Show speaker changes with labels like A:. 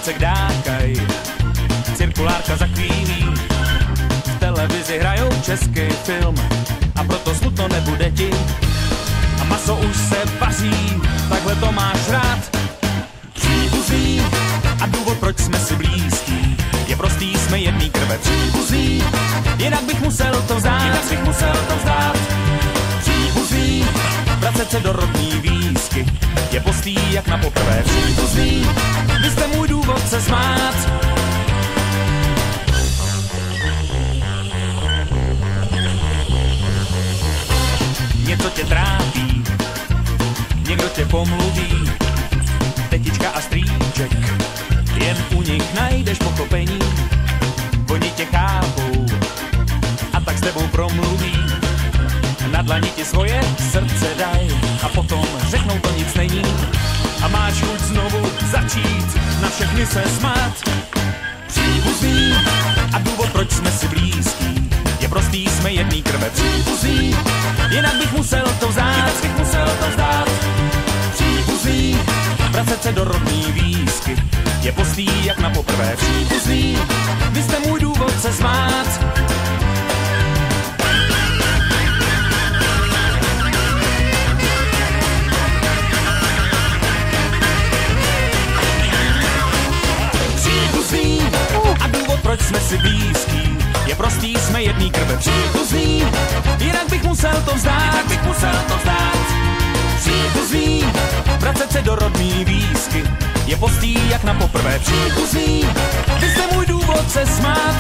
A: Vacek dákaj, cirkulárka za chvílí. V televizi hrajou český film a proto smutno nebude ti. A maso už se vaří, takhle to máš rád. Příbuzí a důvod, proč jsme si blízký, je prostý, jsme jedný krve. Příbuzí, jinak bych musel to vzdát. Příbuzí, vracet se do rodný výsky, je postý jak na poprvé. Příbuzí, vy jste můj důvod se smát. Něco tě trápí, někdo tě pomluví, tetička a strýček, jen u nich najdeš pochopení. Oni tě chápou a tak s tebou promluví. Na dlani ti svoje srdce daj a potom řeknou to nic není. A máš chuť znovu začít na všechny se smát. Příbuzný a důvod, proč jsme si blízký, je prostý, jsme jedný krve. Příbuzný, jinak bych musel to vzdát. Příbuzný, vracet se do rodný výsky, je postý jak na poprvé. Příbuzný, vy jste můj důvod se smát. Příbuzný a důvod, proč jsme si blízký, je prostý, jsme jedný krve. Příbuzný, jinak bych musel to vzdát. Příbuzný, vracet se do rodný výsky, je postý jak na poprvé. Příbuzný, vy jste můj důvod se smát.